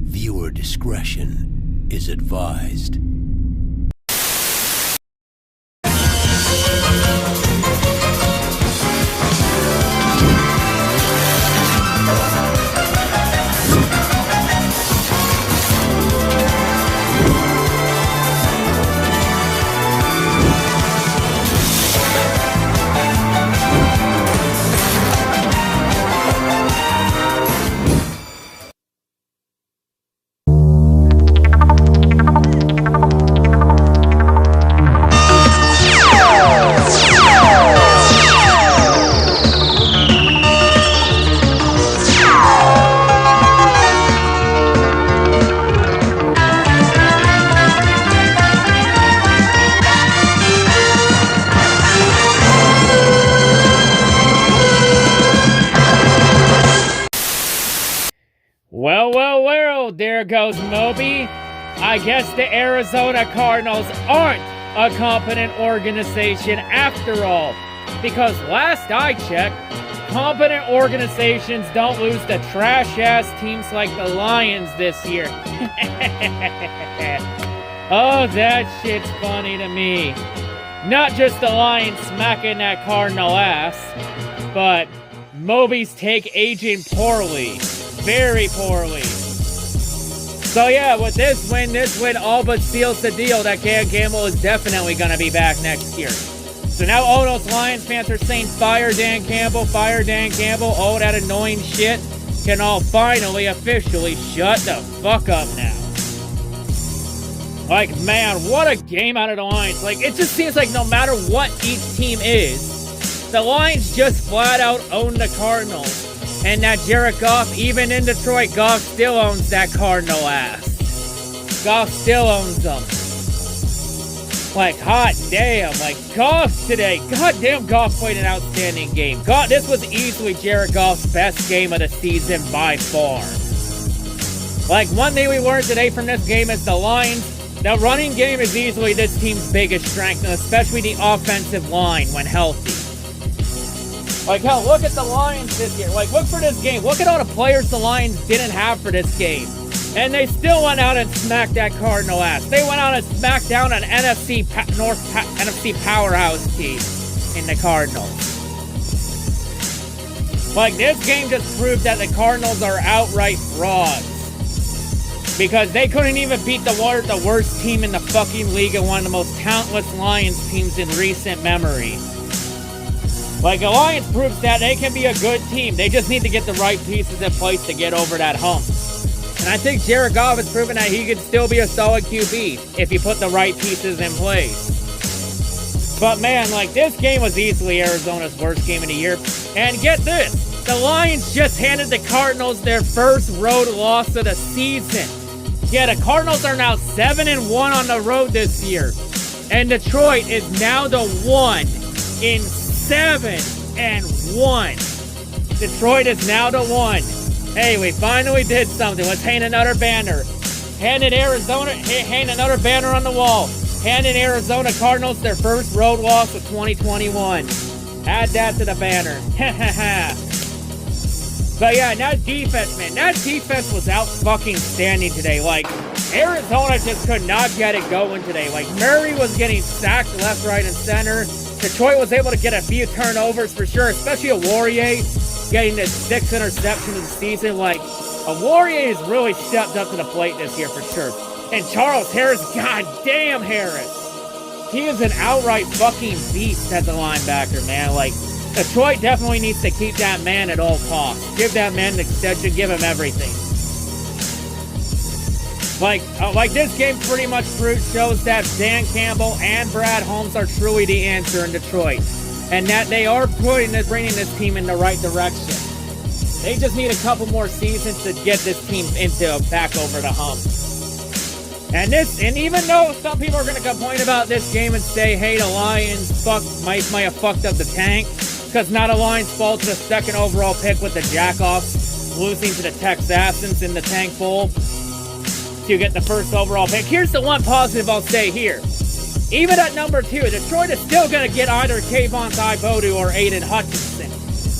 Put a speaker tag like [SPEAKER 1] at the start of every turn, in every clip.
[SPEAKER 1] Viewer discretion is advised.
[SPEAKER 2] Well, there goes Moby. I guess the Arizona Cardinals aren't a competent organization after all. Because last I checked, competent organizations don't lose to trash-ass teams like the Lions this year. Oh, that shit's funny to me. Not just the Lions smacking that Cardinal ass, but Moby's take aging poorly. Very poorly. So yeah, with this win all but seals the deal that Dan Campbell is definitely going to be back next year. So now all those Lions fans are saying fire Dan Campbell, all that annoying shit can all finally officially shut the fuck up now. Like, man, what a game out of the Lions. Like, it just seems like no matter what each team is, the Lions just flat out own the Cardinals. And that Jared Goff, even in Detroit, Goff still owns that Cardinal ass. Goff still owns them. Like, hot damn. Like, Goff today. Goddamn, Goff played an outstanding game. This was easily Jared Goff's best game of the season by far. Like, one thing we learned today from this game is the running game is easily this team's biggest strength, and especially the offensive line when healthy. Like, hell, look at the Lions this year. Like, look for this game. Look at all the players the Lions didn't have for this game. And they still went out and smacked that Cardinal ass. They went out and smacked down an NFC powerhouse team in the Cardinals. Like, this game just proved that the Cardinals are outright frauds. Because they couldn't even beat the worst team in the fucking league and one of the most talentless Lions teams in recent memory. Like, the Lions proves that they can be a good team. They just need to get the right pieces in place to get over that hump. And I think Jared Goff has proven that he can still be a solid QB if you put the right pieces in place. But man, like, this game was easily Arizona's worst game of the year. And get this, the Lions just handed the Cardinals their first road loss of the season. Yeah, the Cardinals are now 7-1 on the road this year. And Detroit is now the 7-1. Detroit is now the 1. Hey, we finally did something. Let's hang another banner. Hang another banner on the wall. Handing Arizona Cardinals their first road loss of 2021. Add that to the banner. But yeah, that defense, man. That defense was out fucking standing today. Like, Arizona just could not get it going today. Like, Murray was getting sacked left, right, and center. Detroit was able to get a few turnovers for sure, especially a Warrior getting his 6th interception of the season. Like, a Warrior has really stepped up to the plate this year for sure. And Charles Harris, goddamn Harris. He is an outright fucking beast as a linebacker, man. Like, Detroit definitely needs to keep that man at all costs. Give that man an extension, give him everything. Like this game pretty much shows that Dan Campbell and Brad Holmes are truly the answer in Detroit. And that they are bringing this team in the right direction. They just need a couple more seasons to get this team back over the hump. And even though some people are going to complain about this game and say, hey, the Lions might have fucked up the tank, because not a Lions fall to the 2nd overall pick with the Jackoffs losing to the Texans in the Tank Bowl to get the 1st overall pick. Here's the one positive I'll say here. Even at number 2, Detroit is still going to get either Kayvon Thibodeau or Aiden Hutchinson.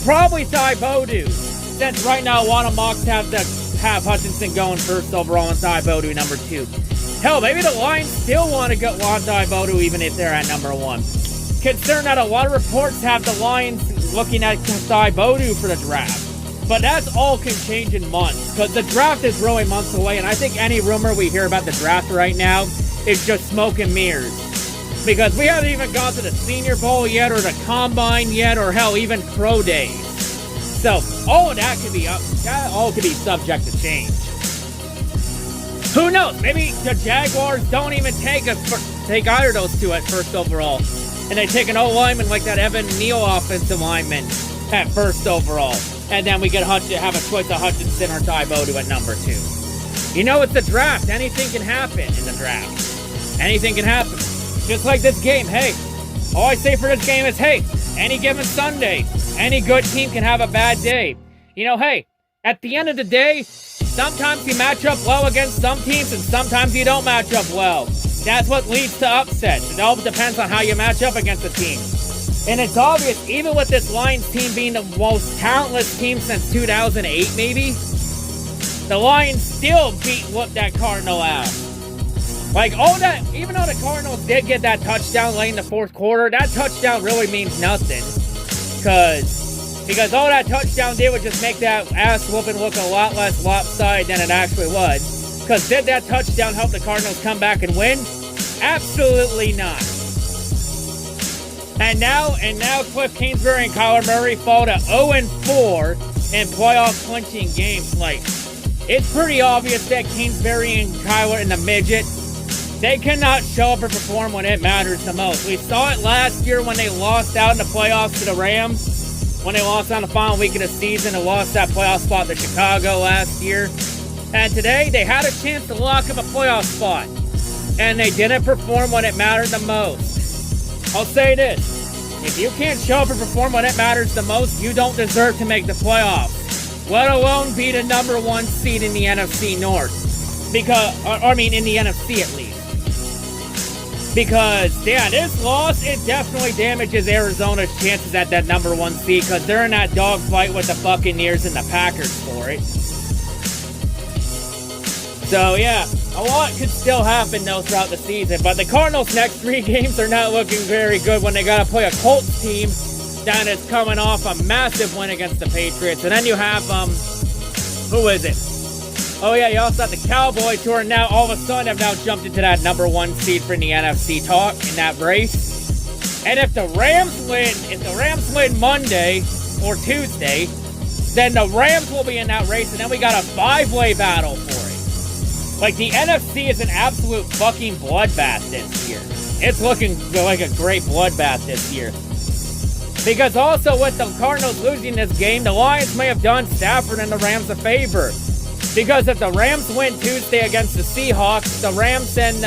[SPEAKER 2] Probably Thibodeau, since right now a lot of mocks have the have Hutchinson going first overall and Thibodeau number 2. Hell, maybe the Lions still want Thibodeau even if they're at number 1. Considering that a lot of reports have the Lions looking at Thibodeau for the draft. But that's all can change in months, because the draft is really months away, and I think any rumor we hear about the draft right now is just smoke and mirrors. Because we haven't even gone to the Senior Bowl yet, or the Combine yet, or hell, even Pro Days. So, all of that could be subject to change. Who knows? Maybe the Jaguars don't even take either of those two at first overall. And they take an O-lineman like that Evan Neal offensive lineman at first overall. And then we have a choice of Hutchinson or Thibodeau at number 2. You know, it's the draft. Anything can happen in the draft. Anything can happen. Just like this game. Hey, all I say for this game is, hey, any given Sunday, any good team can have a bad day. You know, hey, at the end of the day, sometimes you match up well against some teams and sometimes you don't match up well. That's what leads to upsets. It all depends on how you match up against a team. And it's obvious, even with this Lions team being the most talentless team since 2008, maybe, the Lions still whooped that Cardinal ass. Like, all that, even though the Cardinals did get that touchdown late in the fourth quarter, that touchdown really means nothing. Because all that touchdown did was just make that ass whooping look a lot less lopsided than it actually was. Because did that touchdown help the Cardinals come back and win? Absolutely not. And now Cliff Kingsbury and Kyler Murray fall to 0-4 in playoff clinching games. Like, it's pretty obvious that Kingsbury and Kyler and the midget, they cannot show up and perform when it matters the most. We saw it last year when they lost out in the playoffs to the Rams, when they lost on the final week of the season and lost that playoff spot to Chicago last year. And today, they had a chance to lock up a playoff spot, and they didn't perform when it mattered the most. I'll say this, if you can't show up and perform when it matters the most, you don't deserve to make the playoffs, let alone be the number 1 seed in the NFC North. In the NFC at least. Because, yeah, this loss, it definitely damages Arizona's chances at that number 1 seed, because they're in that dogfight with the Buccaneers and the Packers for it. So, yeah, a lot could still happen, though, throughout the season. But the Cardinals' next 3 games are not looking very good when they got to play a Colts team that is coming off a massive win against the Patriots. And then you have, who is it? Oh, yeah, you also have the Cowboys, who are now, all of a sudden, have now jumped into that number 1 seed for the NFC talk in that race. And if the Rams win Monday or Tuesday, then the Rams will be in that race, and then we got a 5-way battle for it. Like, the NFC is an absolute fucking bloodbath this year. It's looking like a great bloodbath this year. Because also with the Cardinals losing this game, the Lions may have done Stafford and the Rams a favor. Because if the Rams win Tuesday against the Seahawks, the Rams and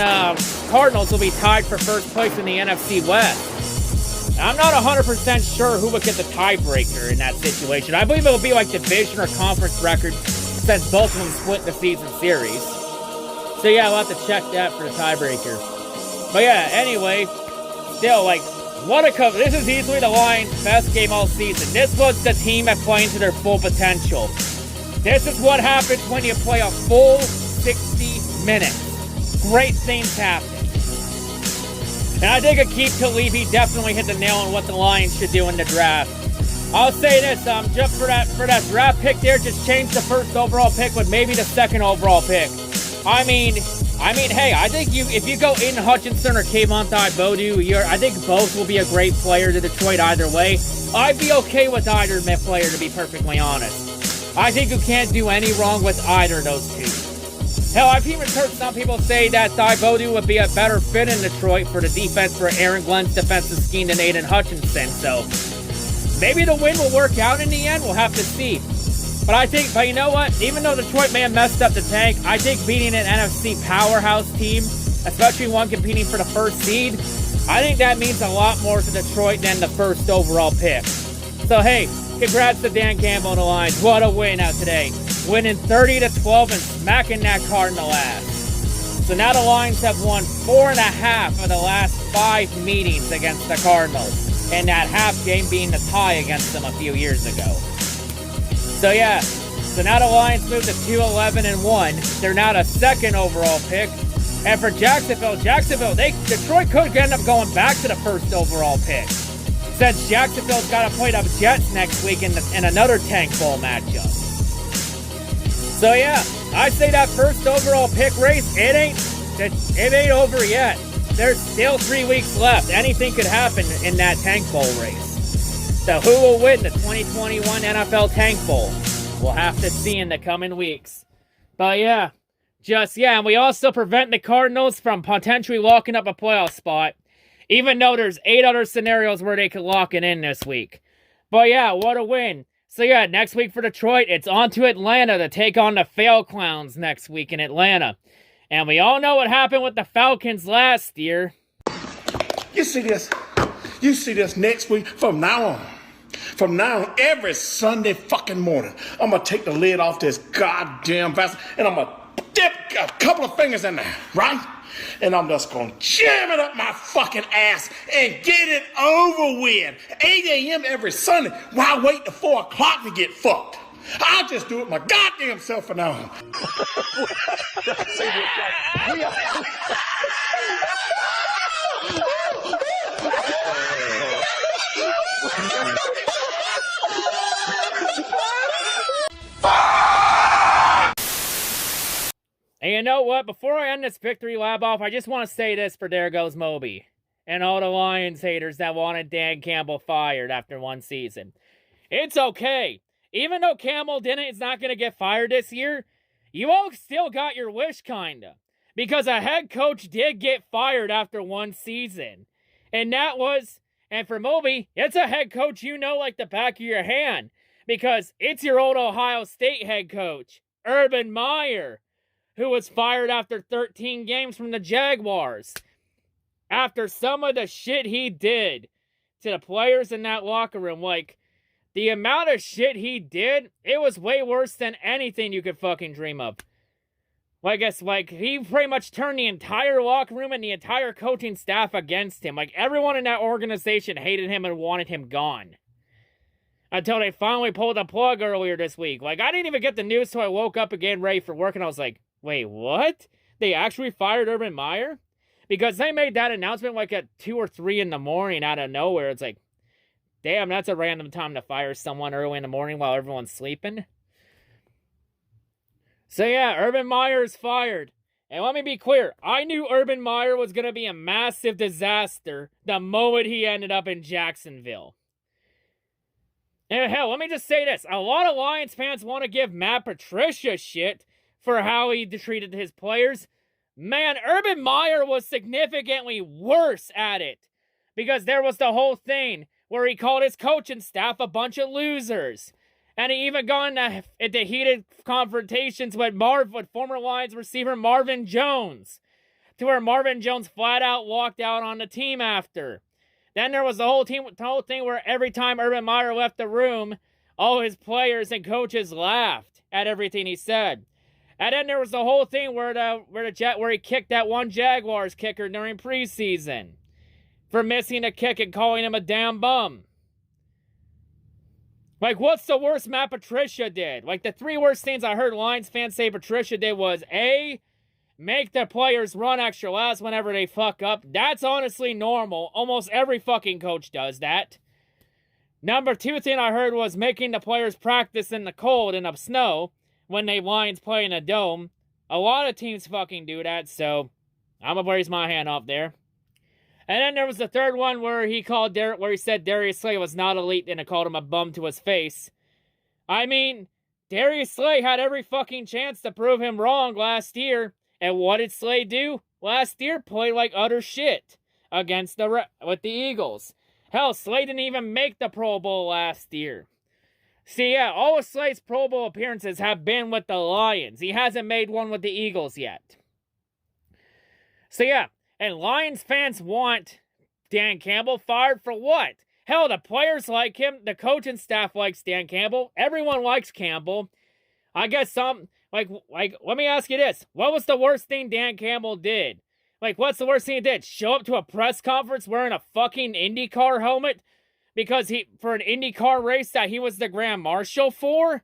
[SPEAKER 2] Cardinals will be tied for first place in the NFC West. Now, I'm not 100% sure who would get the tiebreaker in that situation. I believe it will be like division or conference record since both of them split the season series. So yeah, we'll have to check that for the tiebreaker. But yeah, anyway, still, like, what a cover. This is easily the Lions' best game all season. This was the team at playing to their full potential. This is what happens when you play a full 60 minutes. Great things happen. And I think Aqib Talib definitely hit the nail on what the Lions should do in the draft. I'll say this, just for that draft pick there, just change the first overall pick with maybe the second overall pick. I mean, hey, I think if you go Aiden Hutchinson or Kayvon Thibodeau, I think both will be a great player to Detroit either way. I'd be okay with either player, to be perfectly honest. I think you can't do any wrong with either of those two. Hell, I've even heard some people say that Thibodeau would be a better fit in Detroit for the defense for Aaron Glenn's defensive scheme than Aiden Hutchinson. So maybe the win will work out in the end. We'll have to see. But you know what? Even though Detroit may have messed up the tank, I think beating an NFC powerhouse team, especially one competing for the first seed, I think that means a lot more to Detroit than the first overall pick. So hey, congrats to Dan Campbell and the Lions. What a win out today. Winning 30-12 and smacking that Cardinal ass. So now the Lions have won 4.5 of the last 5 meetings against the Cardinals. And that half game being the tie against them a few years ago. So yeah, So now the Lions move to 2-11-1. They're now the second overall pick. And for Jacksonville, Detroit could end up going back to the first overall pick, since Jacksonville's got to play the Jets next week in another tank bowl matchup. So yeah, I say that first overall pick race, it ain't over yet. There's still 3 weeks left. Anything could happen in that tank bowl race. So who will win the 2021 NFL Tank Bowl? We'll have to see in the coming weeks. But yeah, and we also prevent the Cardinals from potentially locking up a playoff spot, even though there's 8 other scenarios where they could lock it in this week. But yeah, what a win. So yeah, next week for Detroit, it's on to Atlanta to take on the Fail Clowns next week in Atlanta. And we all know what happened with the Falcons last year.
[SPEAKER 3] You see this next week from now on. From now on, every Sunday fucking morning, I'm going to take the lid off this goddamn vessel and I'm going to dip a couple of fingers in there, right? And I'm just going to jam it up my fucking ass and get it over with. 8 a.m. every Sunday. Why wait till 4 o'clock to get fucked? I'll just do it my goddamn self from now on.
[SPEAKER 2] And you know what? Before I end this victory lab off, I just want to say this for There Goes Moby and all the Lions haters that wanted Dan Campbell fired after one season. It's okay. Even though Campbell is not going to get fired this year, you all still got your wish, kinda. Because a head coach did get fired after one season. And for Moby, it's a head coach you know like the back of your hand. Because it's your old Ohio State head coach, Urban Meyer, who was fired after 13 games from the Jaguars. After some of the shit he did to the players in that locker room. Like, the amount of shit he did, it was way worse than anything you could fucking dream of. He pretty much turned the entire locker room and the entire coaching staff against him. Like, everyone in that organization hated him and wanted him gone. Until they finally pulled the plug earlier this week. Like, I didn't even get the news till I woke up again ready for work, and I was like, wait, what? They actually fired Urban Meyer? Because they made that announcement like at 2 or 3 in the morning out of nowhere. It's like, damn, that's a random time to fire someone early in the morning while everyone's sleeping. So yeah, Urban Meyer is fired. And let me be clear, I knew Urban Meyer was going to be a massive disaster the moment he ended up in Jacksonville. And hell, let me just say this. A lot of Lions fans want to give Matt Patricia shit for how he treated his players. Man, Urban Meyer was significantly worse at it. Because there was the whole thing where he called his coaching staff a bunch of losers. And he even got into heated confrontations with former Lions receiver Marvin Jones. To where Marvin Jones flat out walked out on the team after. Then there was the whole thing where every time Urban Meyer left the room, all his players and coaches laughed at everything he said. And then there was the whole thing where he kicked that one Jaguars kicker during preseason for missing a kick and calling him a damn bum. Like, what's the worst Matt Patricia did? Like, the 3 worst things I heard Lions fans say Patricia did was, A, make the players run extra laps whenever they fuck up. That's honestly normal. Almost every fucking coach does that. Number 2 thing I heard was making the players practice in the cold and of snow when they Lions play in a dome. A lot of teams fucking do that, so I'm gonna raise my hand off there. And then there was the 3rd one where he said Darius Slay was not elite and called him a bum to his face. I mean, Darius Slay had every fucking chance to prove him wrong last year. And what did Slay do? Last year, play like utter shit with the Eagles. Hell, Slay didn't even make the Pro Bowl last year. See, yeah, all of Slay's Pro Bowl appearances have been with the Lions. He hasn't made one with the Eagles yet. So yeah, and Lions fans want Dan Campbell fired for what? Hell, the players like him. The coaching staff likes Dan Campbell. Everyone likes Campbell. I guess let me ask you this. What was the worst thing Dan Campbell did? Like, what's the worst thing he did? Show up to a press conference wearing a fucking IndyCar helmet? Because for an IndyCar race that he was the Grand Marshal for?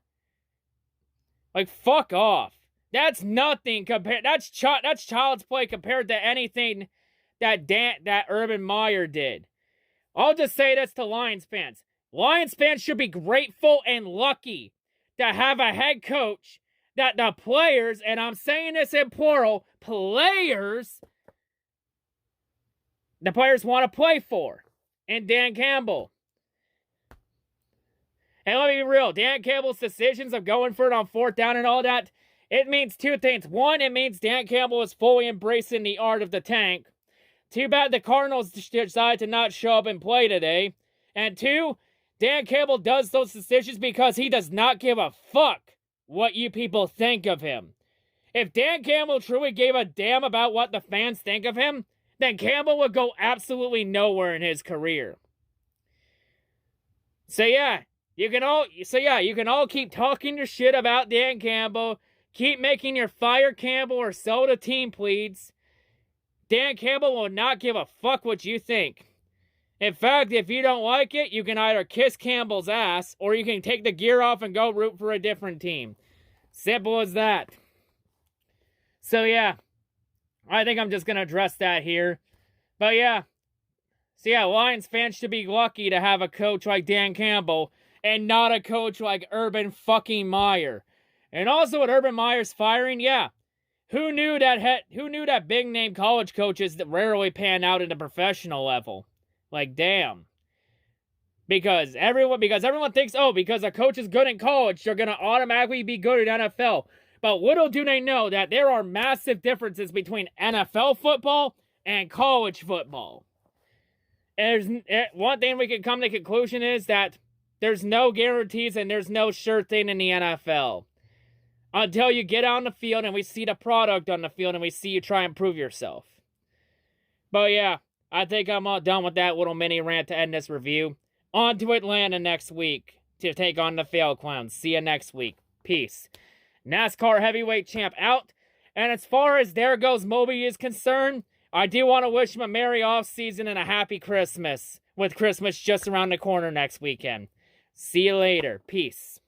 [SPEAKER 2] Like, fuck off. That's nothing compared. That's child's play compared to anything that Urban Meyer did. I'll just say this to Lions fans. Lions fans should be grateful and lucky to have a head coach that the players, and I'm saying this in plural, players, the players want to play for. And Dan Campbell. And let me be real, Dan Campbell's decisions of going for it on 4th down and all that, it means two things. One, it means Dan Campbell is fully embracing the art of the tank. Too bad the Cardinals decided to not show up and play today. And two, Dan Campbell does those decisions because he does not give a fuck what you people think of him. If Dan Campbell truly gave a damn about what the fans think of him, then Campbell would go absolutely nowhere in his career. So yeah, you can all keep talking your shit about Dan Campbell, keep making your fire Campbell or sell the team pleads. Dan Campbell will not give a fuck what you think. In fact, if you don't like it, you can either kiss Campbell's ass or you can take the gear off and go root for a different team. Simple as that. So yeah, I think I'm just going to address that here. But yeah. So yeah, Lions fans should be lucky to have a coach like Dan Campbell and not a coach like Urban fucking Meyer. And also with Urban Meyer's firing, yeah. Who knew that big name college coaches that rarely pan out at the professional level? Like, damn. Because everyone thinks, oh, because a coach is good in college, they're going to automatically be good at NFL. But little do they know that there are massive differences between NFL football and college football. And one thing we can come to the conclusion is that there's no guarantees and there's no sure thing in the NFL. Until you get on the field and we see the product on the field and we see you try and prove yourself. But yeah, I think I'm all done with that little mini rant to end this review. On to Atlanta next week to take on the Fail Clowns. See you next week. Peace. NASCAR heavyweight champ out. And as far as There Goes Moby is concerned, I do want to wish him a merry off-season and a happy Christmas, with Christmas just around the corner next weekend. See you later. Peace.